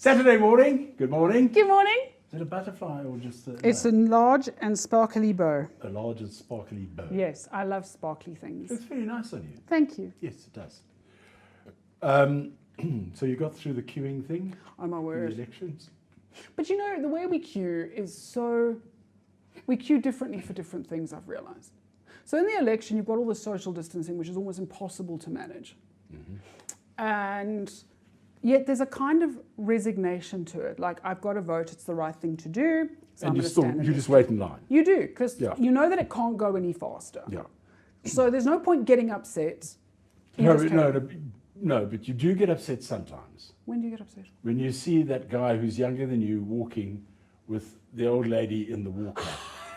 Saturday morning. Good morning. Good morning. Is it a butterfly or just a... It's a large and sparkly bow. A large and sparkly bow. Yes, I love sparkly things. It's very nice on you. Thank you. Yes, it does. So you got through the queuing thing? Oh my in word. the elections? But you know, the way we queue is so... We queue differently for different things, I've realised. So in the election, you've got all the social distancing, which is almost impossible to manage. Mm-hmm. And yet there's a kind of resignation to it. Like, I've got to vote, it's the right thing to do. So And I'm you just wait in line. You do, because Yeah. you know that it can't go any faster. Yeah. So there's no point getting upset. You just carry- No, but you do get upset sometimes. When do you get upset? When you see that guy who's younger than you walking with the old lady in the walker.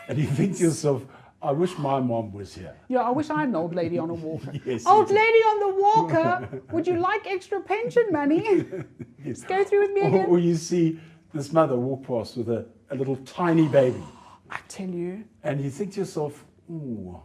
And you think to yourself, I wish my mom was here. Yeah, I wish I had an old lady on a walker. Yes, Old you do. lady on the walker, would you like extra pension money? Yes. Go through with me again. Or you see this mother walk past with a little tiny baby. I tell you. And you think to yourself, ooh,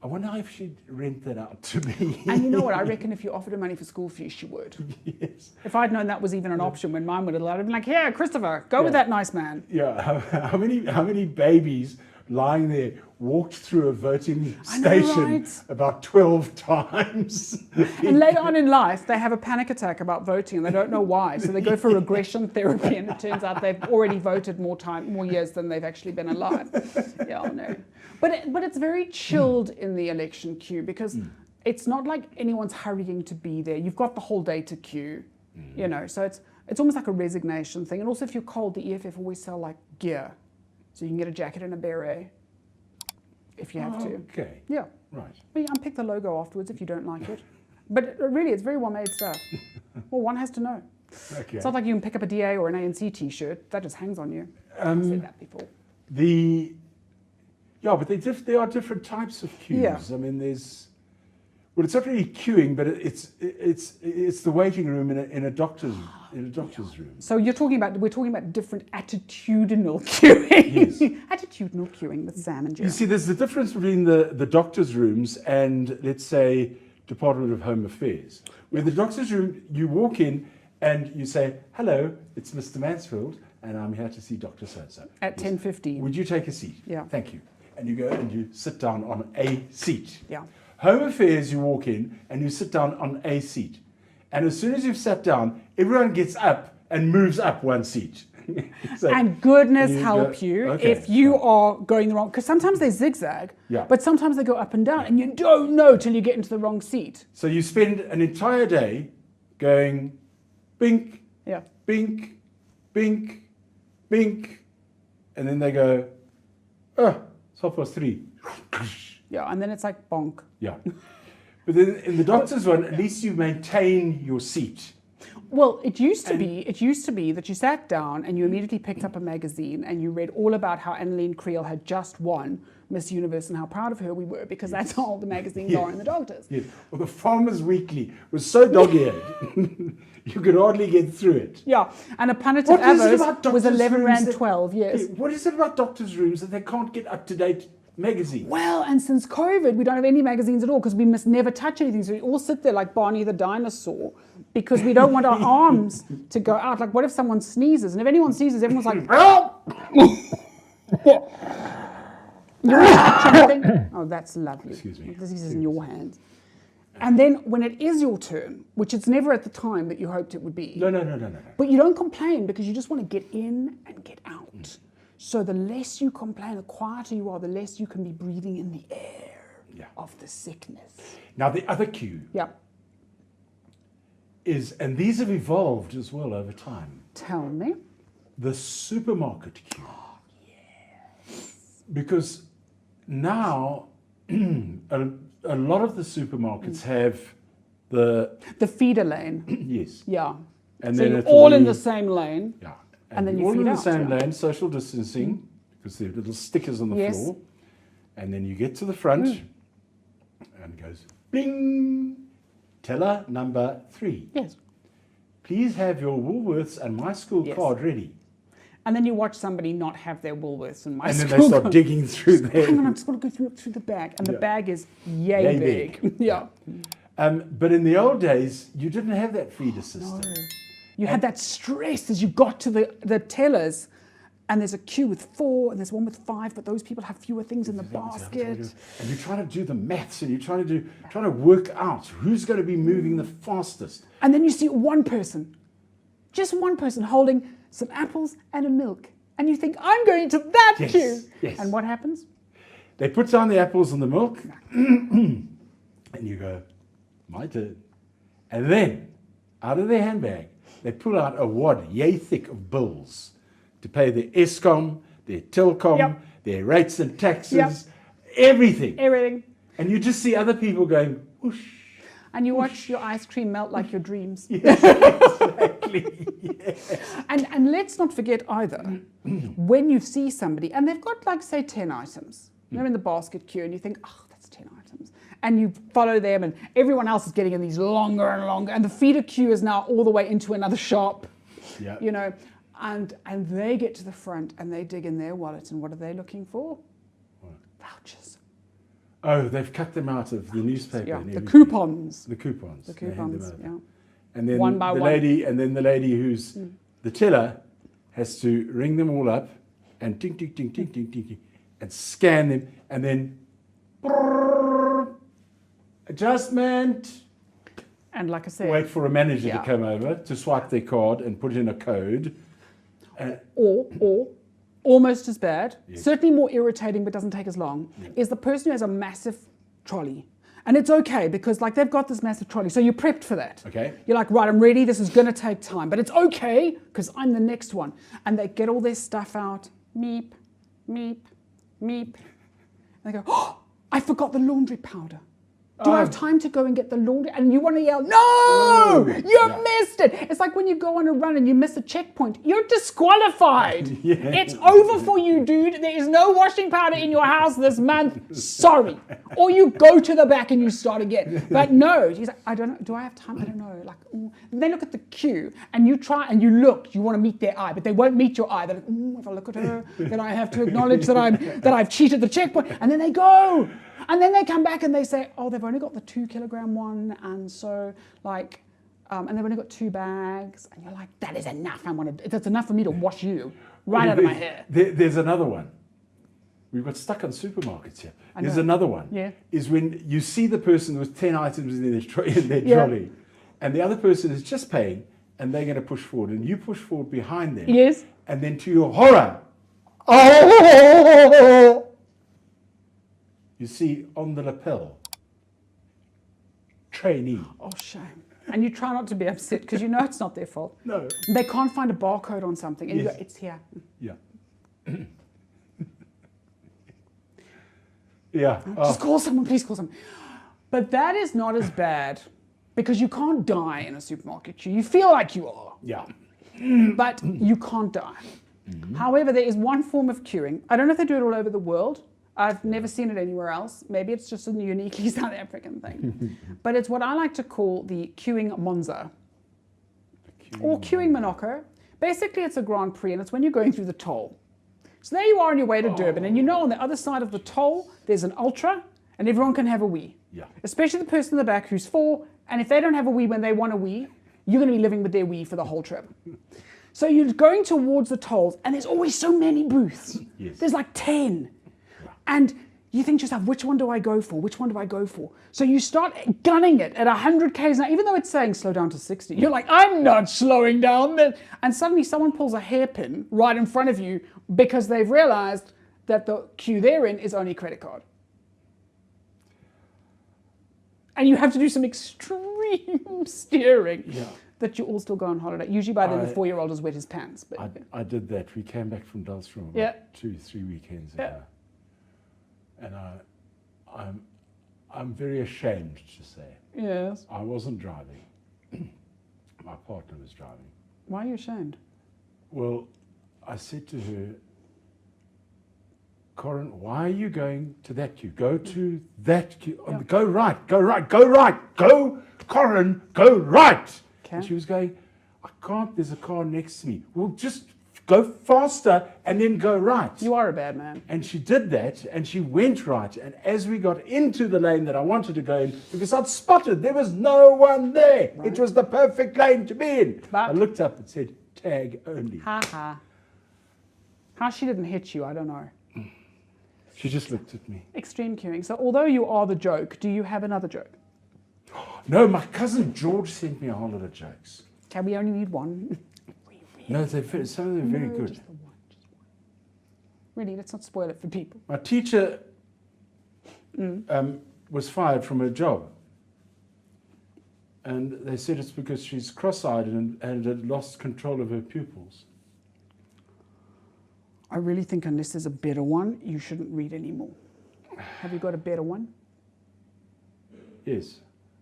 I wonder if she'd rent that out to me. And you know what? I reckon if you offered her money for school fees, she would. Yes. If I'd known that was even an option when mine would have allowed, I'd be like, here, Christopher, go with that nice man. Yeah. How many babies lying there walked through a voting I know, station right? about 12 times? And later on in life, they have a panic attack about voting and they don't know why. So they go for regression therapy and it turns out they've already voted more years than they've actually been alive. Yeah, I know. But it's very chilled in the election queue because it's not like anyone's hurrying to be there. You've got the whole day to queue, you know. So it's almost like a resignation thing. And also if you're cold, the EFF always sell like gear. So you can get a jacket and a beret if you have to. Okay. Yeah. Right. Well, you unpick the logo afterwards if you don't like it. But really, it's very well-made stuff. Well, one has to know. Okay. It's not like you can pick up a DA or an ANC T-shirt. That just hangs on you. I've said that before. But there are different types of queues. Yeah. I mean, it's not really queuing, but it's the waiting room in a doctor's room. So we're talking about different attitudinal queuing. Yes. Attitudinal queuing with Sam and Jerry. You see, there's the difference between the doctor's rooms and, let's say, Department of Home Affairs. Where the doctor's room, you walk in and you say, hello, it's Mr. Mansfield, and I'm here to see Dr. So-and-so. At 10:15. Would you take a seat? Yeah. Thank you. And you go and you sit down on a seat. Yeah. Home Affairs, you walk in and you sit down on a seat. And as soon as you've sat down, everyone gets up and moves up one seat. So and goodness you help go, you okay, if you are going the wrong, because sometimes they zigzag, Yeah. but sometimes they go up and down, and you don't know till you get into the wrong seat. So you spend an entire day going bink, Yeah. bink, bink, bink, and then they go, oh, it's 3:30. Yeah, and then it's like bonk. Yeah. But then in the doctor's one, at least you maintain your seat. Well, it used to be that you sat down and you immediately picked up a magazine and you read all about how Annalene Creel had just won Miss Universe and how proud of her we were, because that's how all the magazines are in the doctors. Yes. Well, the Farmer's Weekly was so dog-eared, you could hardly get through it. Yeah, and a punitive What is it avos about was doctors' 11 rooms rand that- 12, yes. What is it about doctors' rooms that they can't get up-to-date magazines? Well, and since COVID, we don't have any magazines at all because we must never touch anything. So we all sit there like Barney the dinosaur because we don't want our arms to go out. Like, what if someone sneezes? And if anyone sneezes, everyone's like, help! Oh, that's lovely. Excuse me. This is in your hands. And then when it is your turn, which it's never at the time that you hoped it would be. No. But you don't complain because you just want to get in and get out. So the less you complain, the quieter you are, the less you can be breathing in the air of the sickness. Now, the other queue Yeah. is, and these have evolved as well over time, Tell me. the supermarket queue. Because now a lot of the supermarkets have The feeder lane. yes. Yeah. And So then you're it's all in the same lane. Yeah. And then you all feed in the out, same yeah. lane, social distancing, because there are little stickers on the Yes. floor. And then you get to the front and it goes bling. Teller number 3. Yes. Please have your Woolworths and My School Yes. card ready. And then you watch somebody not have their Woolworths and My And then School they start card. digging through there. Hang on, I just want to go through the bag. And the Yeah. bag is yay big. Yeah. But in the old days, you didn't have that feeder system. No. You had that stress as you got to the tellers, and there's a queue with 4 and there's one with 5, but those people have fewer things in the basket. And you're trying to do the maths, and you're trying to work out who's going to be moving the fastest. And then you see one person, just one person, holding some apples and a milk. And you think, I'm going to that queue. Yes. And what happens? They put down the apples and the milk, and you go, my turn. And then, out of their handbag, they pull out a wad yay thick of bills to pay their Eskom, their Telkom, their rates and taxes, everything. Everything. And you just see other people going, whoosh. And you watch your ice cream melt like your dreams. Yes, exactly. Yes. And let's not forget either, when you see somebody, and they've got like, say, 10 items. They're in the basket queue, and you think, oh, that's 10 items. And you follow them, and everyone else is getting in these longer and longer. And the feeder queue is now all the way into another shop, you know. And they get to the front, and they dig in their wallet, and what are they looking for? What? Vouchers. Oh, they've cut them out of the newspaper. Yeah, and the everything. coupons. The coupons. The They hand coupons, them yeah. over. And then One by the one. lady who's the teller has to ring them all up and ding, ding, ding, ding, ding, ding, ding, and scan them, and then adjustment. And like I said, Wait for a manager to come over to swipe their card and put in a code. or almost as bad, Yes. certainly more irritating but doesn't take as long, is the person who has a massive trolley. And it's okay because like they've got this massive trolley, so you're prepped for that. Okay. You're like, right, I'm ready, this is gonna take time, but it's okay because I'm the next one. And they get all their stuff out, meep, meep, meep. And they go, oh, I forgot the laundry powder. Do I have time to go and get the laundry? And you want to yell, no, you missed it. It's like when you go on a run and you miss a checkpoint, you're disqualified. It's over for you, dude. There is no washing powder in your house this month. Sorry. Or you go to the back and you start again. But no, he's like, I don't know. Do I have time? I don't know. Like, they look at the queue and you try and you look. You want to meet their eye, but they won't meet your eye. They're like, if I look at her, then I have to acknowledge that I've cheated the checkpoint. And then they go. And then they come back and they say, oh, they've only got the 2 kilogram one. And so like, and they've only got 2 bags. And you're like, that is enough. That's enough for me to wash you right out of my hair. There's another one. We've got stuck on supermarkets here. There's another one. Yeah. Is when you see the person with 10 items in their trolley, and the other person is just paying, and they're going to push forward, and you push forward behind them. Yes. And then to your horror, you see on the lapel, trainee. Oh, shame. And you try not to be upset because you know it's not their fault. No. They can't find a barcode on something. And you go, it's here. Yeah. Yeah. Just call someone, please call someone. But that is not as bad because you can't die in a supermarket queue. You feel like you are. Yeah. But you can't die. However, there is one form of queuing. I don't know if they do it all over the world. I've never seen it anywhere else. Maybe it's just a uniquely South African thing. But it's what I like to call the queuing Monza. Or queuing Monaco. Basically, it's a Grand Prix, and it's when you're going through the toll. So there you are on your way to Durban, and you know on the other side of the toll, there's an Ultra, and everyone can have a wee. Yeah. Especially the person in the back who's 4, and if they don't have a wee when they want a wee, you're going to be living with their wee for the whole trip. So you're going towards the tolls, and there's always so many booths. Yes. There's like 10. And you think to yourself, which one do I go for? Which one do I go for? So you start gunning it at 100 k's now, even though it's saying slow down to 60. You're like, I'm not slowing down. And suddenly someone pulls a hairpin right in front of you because they've realized that the queue they're in is only credit card. And you have to do some extreme steering that you all still go on holiday. Usually by then the 4-year-old has wet his pants. But I did that. We came back from Dulstrom 2-3 weekends ago. And I'm very ashamed to say. Yes. I wasn't driving. My partner was driving. Why are you ashamed? Well, I said to her, Corin, why are you going to that queue? Go to that queue. Yeah. Go right, go right, go right. Go, Corin, go right. Okay. And she was going, I can't, there's a car next to me. Well, just go faster and then go right. You are a bad man. And she did that, and she went right. And as we got into the lane that I wanted to go in, because I'd spotted there was no one there. Right. It was the perfect lane to be in. But- I looked up and said, tag only. Ha ha. How she didn't hit you, I don't know. She just looked at me. Extreme queuing. So although you are the joke, do you have another joke? No, my cousin George sent me a whole lot of jokes. Okay, we only need one. No, some of them are very No, good. just the one, just one. Really, let's not spoil it for people. My teacher was fired from her job. And they said it's because she's cross-eyed and had lost control of her pupils. I really think unless there's a better one, you shouldn't read anymore. Have you got a better one? Yes.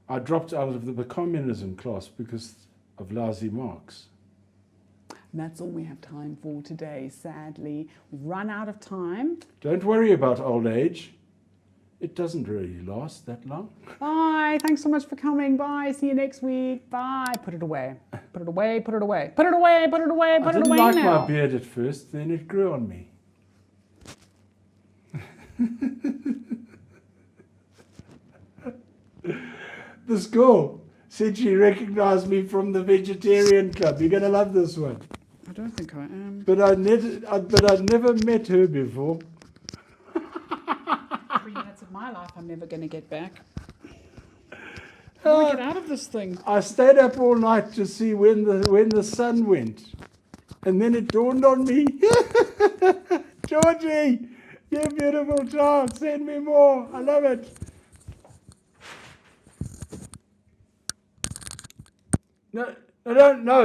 I dropped out of the communism class because of lousy marks. And that's all we have time for today, sadly. We've run out of time. Don't worry about old age. It doesn't really last that long. Bye. Thanks so much for coming. Bye. See you next week. Bye. Put it away. Put it away. Put it away. Put it away. Put it away. Put I it didn't away like now. my beard at first, then it grew on me. This girl said she recognized me from the vegetarian club. You're going to love this one. I don't think I am. But I'd never met her before. 3 minutes of my life I'm never going to get back. How do I get out of this thing? I stayed up all night to see when the sun went. And then it dawned on me. Georgie, you're a beautiful child. Send me more. I love it. No,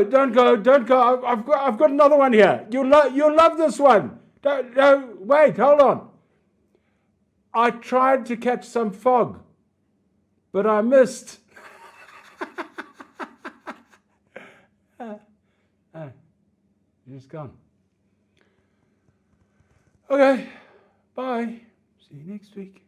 don't go. I've got another one here. You'll love this one. No, wait, hold on. I tried to catch some fog, but I missed. You're just gone. Okay, bye. See you next week.